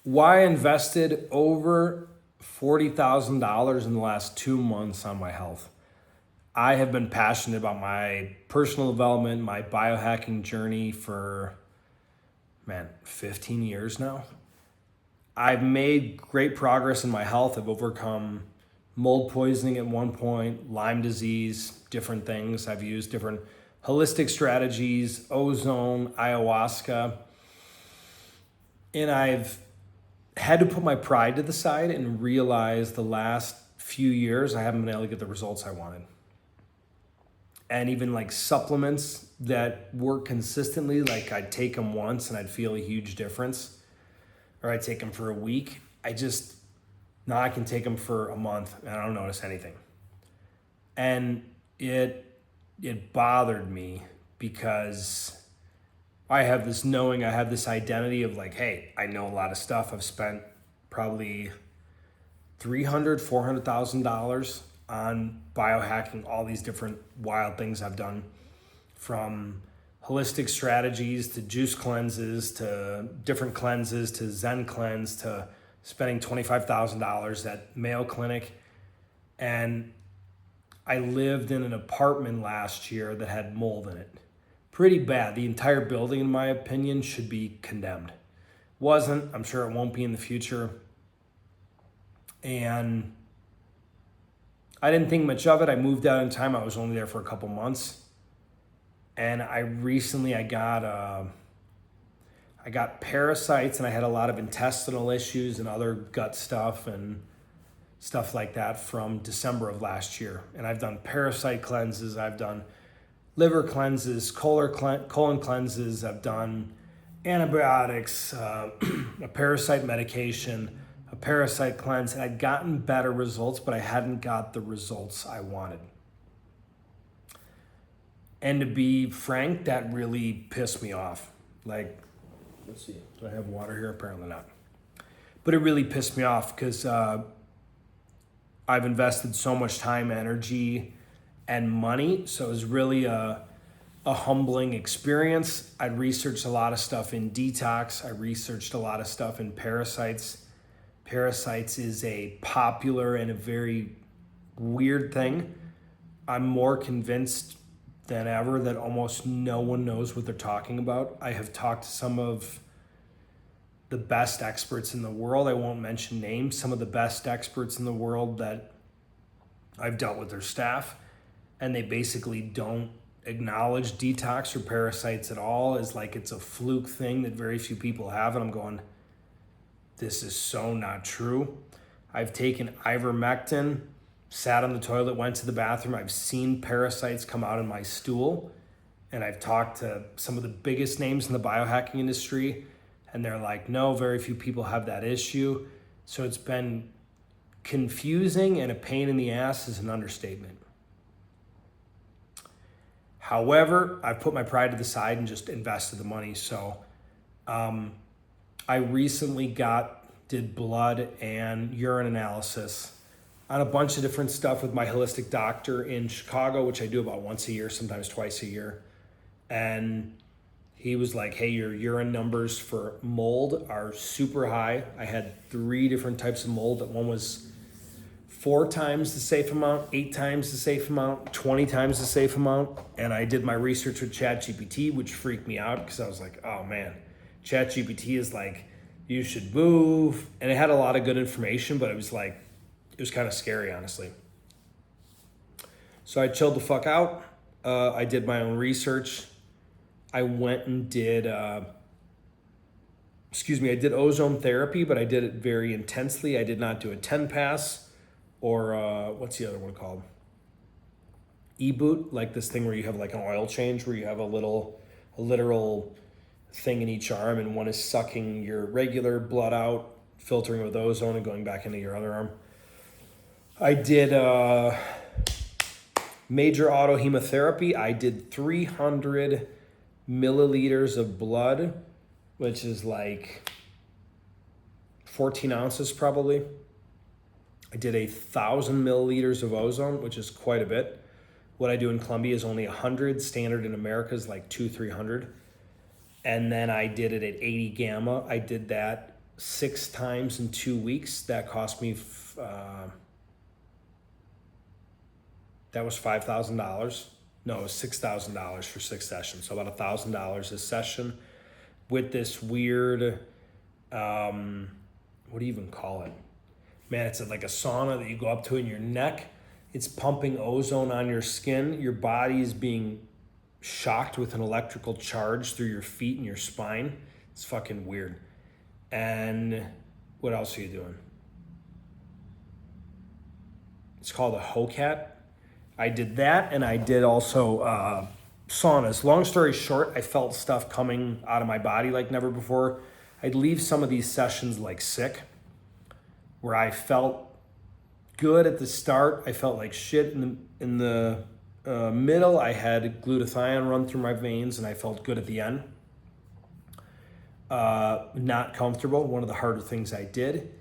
Why I invested over $40,000 in the last 2 months on my health. I have been passionate about my personal development, my biohacking journey for, 15 years now. I've made great progress in my health. I've overcome mold poisoning at one point, Lyme disease, different things. I've used different holistic strategies, ozone, ayahuasca, and I've had to put my pride to the side and realize the last few years I haven't been able to get the results I wanted. And even like supplements that work consistently, like I'd take them once and I'd feel a huge difference, or I'd take them for a week. Now I can take them for a month and I don't notice anything. And it bothered me because I have this knowing, I have this identity of like, hey, I know a lot of stuff. I've spent probably $400,000 on biohacking, all these different wild things I've done, from holistic strategies to juice cleanses to different cleanses to Zen cleanse to spending $25,000 at Mayo Clinic. And I lived in an apartment last year that had mold in it. Pretty bad. The entire building, in my opinion, should be condemned. Wasn't. I'm sure it won't be in the future. And I didn't think much of it. I moved out in time. I was only there for a couple months. And I got parasites, and I had a lot of intestinal issues and other gut stuff and stuff like that from December of last year. And I've done parasite cleanses. I've done liver cleanses, colon cleanses. I've done antibiotics, a parasite medication, a parasite cleanse, and I'd gotten better results, but I hadn't got the results I wanted. And to be frank, that really pissed me off. Like, let's see, do I have water here? Apparently not. But it really pissed me off because I've invested so much time, energy, and money. So it was really a humbling experience. I researched a lot of stuff in detox. I researched a lot of stuff in parasites. Parasites is a popular and a very weird thing. I'm more convinced than ever that almost no one knows what they're talking about. I have talked to some of the best experts in the world. I won't mention names. Some of the best experts in the world that I've dealt with their staff, and they basically don't acknowledge detox or parasites at all, as like it's a fluke thing that very few people have. And I'm going, this is so not true. I've taken ivermectin, sat on the toilet, went to the bathroom. I've seen parasites come out in my stool. And I've talked to some of the biggest names in the biohacking industry, and they're like, no, very few people have that issue. So it's been confusing, and a pain in the ass is an understatement. However, I've put my pride to the side and just invested the money. So I recently did blood and urine analysis on a bunch of different stuff with my holistic doctor in Chicago, which I do about once a year, sometimes twice a year. And he was like, hey, your urine numbers for mold are super high. I had 3 different types of mold. One was 4 times the safe amount, 8 times the safe amount, 20 times the safe amount. And I did my research with ChatGPT, which freaked me out because I was like, oh man, ChatGPT is like, you should move. And it had a lot of good information, but it was kind of scary, honestly. So I chilled the fuck out. I did my own research. I went and did ozone therapy, but I did it very intensely. I did not do a 10 pass or what's the other one called? E-boot, like this thing where you have like an oil change where you have a literal thing in each arm, and one is sucking your regular blood out, filtering with ozone and going back into your other arm. I did major autohemotherapy. I did 300 milliliters of blood, which is like 14 ounces probably. I did 1,000 milliliters of ozone, which is quite a bit. What I do in Colombia is only 100. Standard in America is like 200-300. And then I did it at 80 gamma. I did that 6 times in 2 weeks. That cost me, that was $5,000. No, it was $6,000 for 6 sessions. So about $1,000 a session with this weird, what do you even call it? Man, it's like a sauna that you go up to in your neck. It's pumping ozone on your skin. Your body is being shocked with an electrical charge through your feet and your spine. It's fucking weird. And what else are you doing? It's called a HOCAT. I did that, and I did also saunas. Long story short, I felt stuff coming out of my body like never before. I'd leave some of these sessions like sick, where I felt good at the start. I felt like shit in the middle. I had glutathione run through my veins, and I felt good at the end. Not comfortable, one of the harder things I did.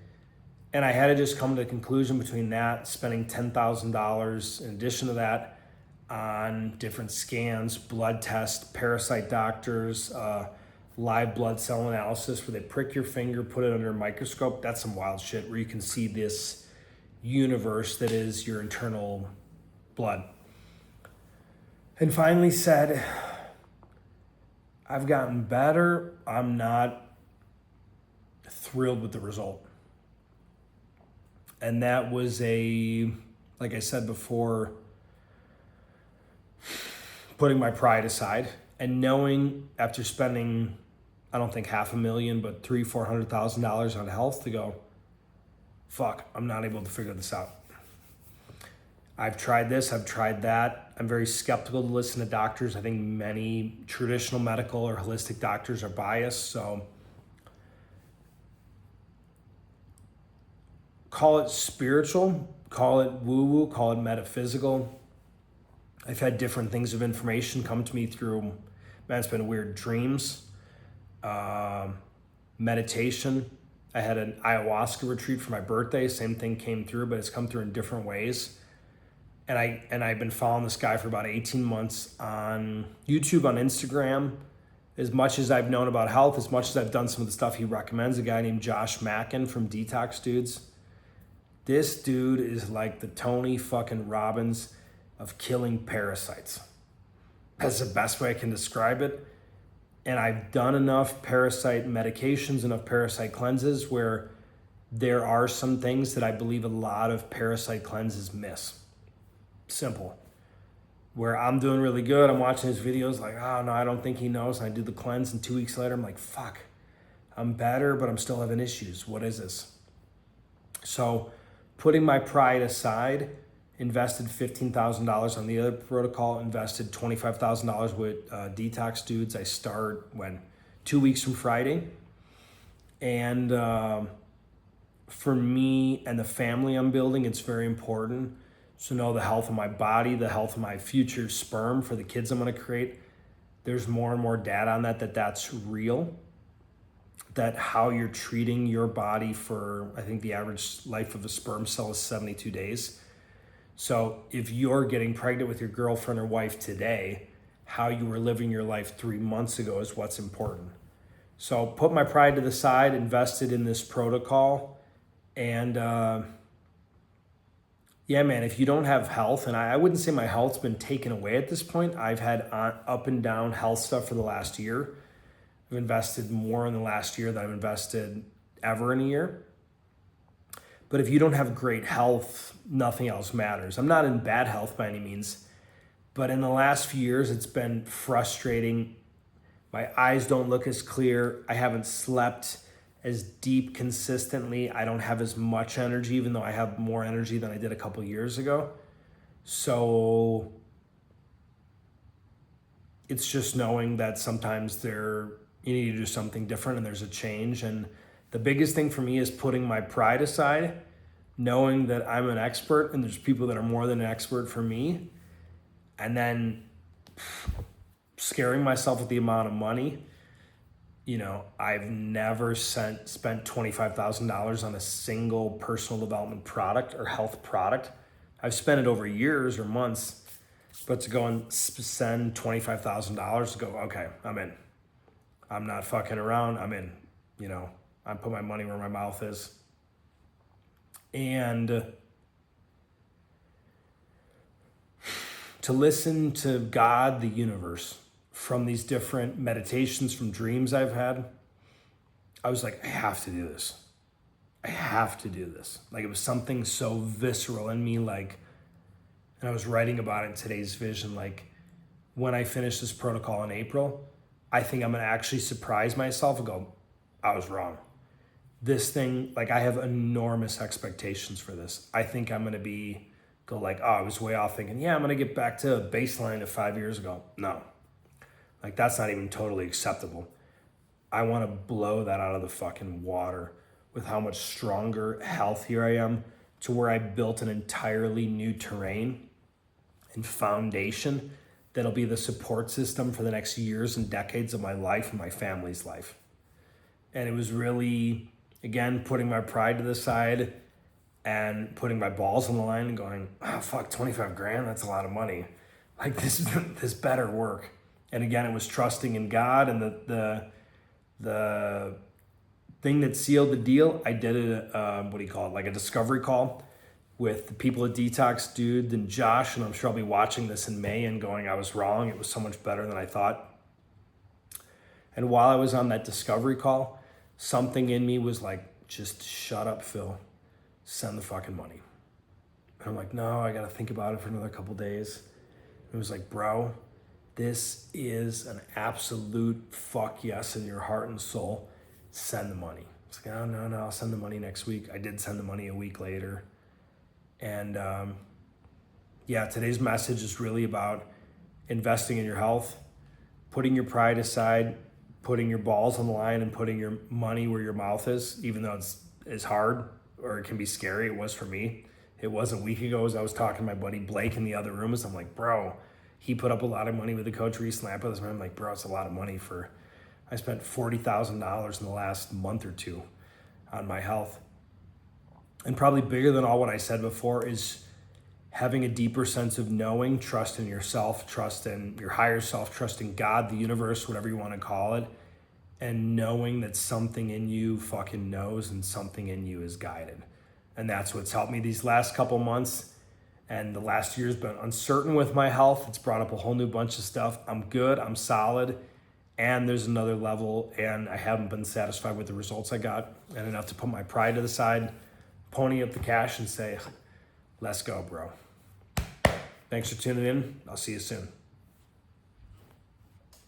And I had to just come to a conclusion between that, spending $10,000 in addition to that on different scans, blood tests, parasite doctors, live blood cell analysis where they prick your finger, put it under a microscope. That's some wild shit where you can see this universe that is your internal blood. And finally said, I've gotten better. I'm not thrilled with the result. And that was like I said before, putting my pride aside and knowing after spending, I don't think $500,000, but $300,000-$400,000 on health to go, fuck, I'm not able to figure this out. I've tried this, I've tried that. I'm very skeptical to listen to doctors. I think many traditional medical or holistic doctors are biased, so call it spiritual, call it woo-woo, call it metaphysical. I've had different things of information come to me through, man, it's been weird, dreams, meditation. I had an ayahuasca retreat for my birthday. Same thing came through, but it's come through in different ways. And I've been following this guy for about 18 months on YouTube, on Instagram. As much as I've known about health, as much as I've done some of the stuff he recommends, a guy named Josh Mackin from Detox Dudes. This dude is like the Tony fucking Robbins of killing parasites. That's the best way I can describe it. And I've done enough parasite medications, enough parasite cleanses where there are some things that I believe a lot of parasite cleanses miss. Simple. Where I'm doing really good, I'm watching his videos like, oh no, I don't think he knows. And I do the cleanse and 2 weeks later, I'm like, fuck, I'm better, but I'm still having issues. What is this? So putting my pride aside, invested $15,000 on the other protocol, invested $25,000 with Detox Dudes. I start 2 weeks from Friday. And for me and the family I'm building, it's very important to know the health of my body, the health of my future sperm for the kids I'm gonna create. There's more and more data on that's real. That how you're treating your body for, I think the average life of a sperm cell is 72 days. So if you're getting pregnant with your girlfriend or wife today, how you were living your life 3 months ago is what's important. So put my pride to the side, invested in this protocol, and yeah, man, if you don't have health, and I wouldn't say my health's been taken away at this point. I've had up and down health stuff for the last year. I've invested more in the last year than I've invested ever in a year. But if you don't have great health, nothing else matters. I'm not in bad health by any means, but in the last few years, it's been frustrating. My eyes don't look as clear. I haven't slept as deep consistently. I don't have as much energy, even though I have more energy than I did a couple years ago. So it's just knowing that sometimes you need to do something different and there's a change. And the biggest thing for me is putting my pride aside, knowing that I'm an expert and there's people that are more than an expert for me, and then scaring myself with the amount of money. You know, I've never spent $25,000 on a single personal development product or health product. I've spent it over years or months, but to go and spend $25,000 to go, okay, I'm in. I'm not fucking around. I'm in, I put my money where my mouth is. And to listen to God, the universe, from these different meditations, from dreams I've had, I was like, I have to do this. I have to do this. Like, it was something so visceral in me, like, and I was writing about it in today's vision, like, when I finish this protocol in April, I think I'm gonna actually surprise myself and go, I was wrong. This thing, like, I have enormous expectations for this. I think I'm gonna go like, oh, I was way off thinking, yeah, I'm gonna get back to a baseline of 5 years ago. No, like, that's not even totally acceptable. I wanna blow that out of the fucking water with how much stronger, healthier I am, to where I built an entirely new terrain and foundation that'll be the support system for the next years and decades of my life and my family's life. And it was really, again, putting my pride to the side and putting my balls on the line and going, oh, fuck, 25 grand, that's a lot of money. Like, this better work. And again, it was trusting in God, and the thing that sealed the deal, I did like a discovery call with the people at Detox Dude and Josh, and I'm sure I'll be watching this in May and going, I was wrong. It was so much better than I thought. And while I was on that discovery call, something in me was like, just shut up, Phil. Send the fucking money. And I'm like, no, I got to think about it for another couple days. It was like, bro, this is an absolute fuck yes in your heart and soul. Send the money. It's like, oh, no, I'll send the money next week. I did send the money a week later. And today's message is really about investing in your health, putting your pride aside, putting your balls on the line, and putting your money where your mouth is, even though it's hard or it can be scary. It was for me. It was a week ago as I was talking to my buddy Blake in the other room. I'm like, bro, he put up a lot of money with the coach recently. I put this man, I'm like, bro, it's a lot of money I spent $40,000 in the last month or two on my health. And probably bigger than all what I said before is having a deeper sense of knowing, trust in yourself, trust in your higher self, trust in God, the universe, whatever you want to call it, and knowing that something in you fucking knows and something in you is guided. And that's what's helped me these last couple months. And the last year's been uncertain with my health. It's brought up a whole new bunch of stuff. I'm good, I'm solid. And there's another level, and I haven't been satisfied with the results I got, and enough to put my pride to the side, pony up the cash, and say, let's go, bro. Thanks for tuning in. I'll see you soon.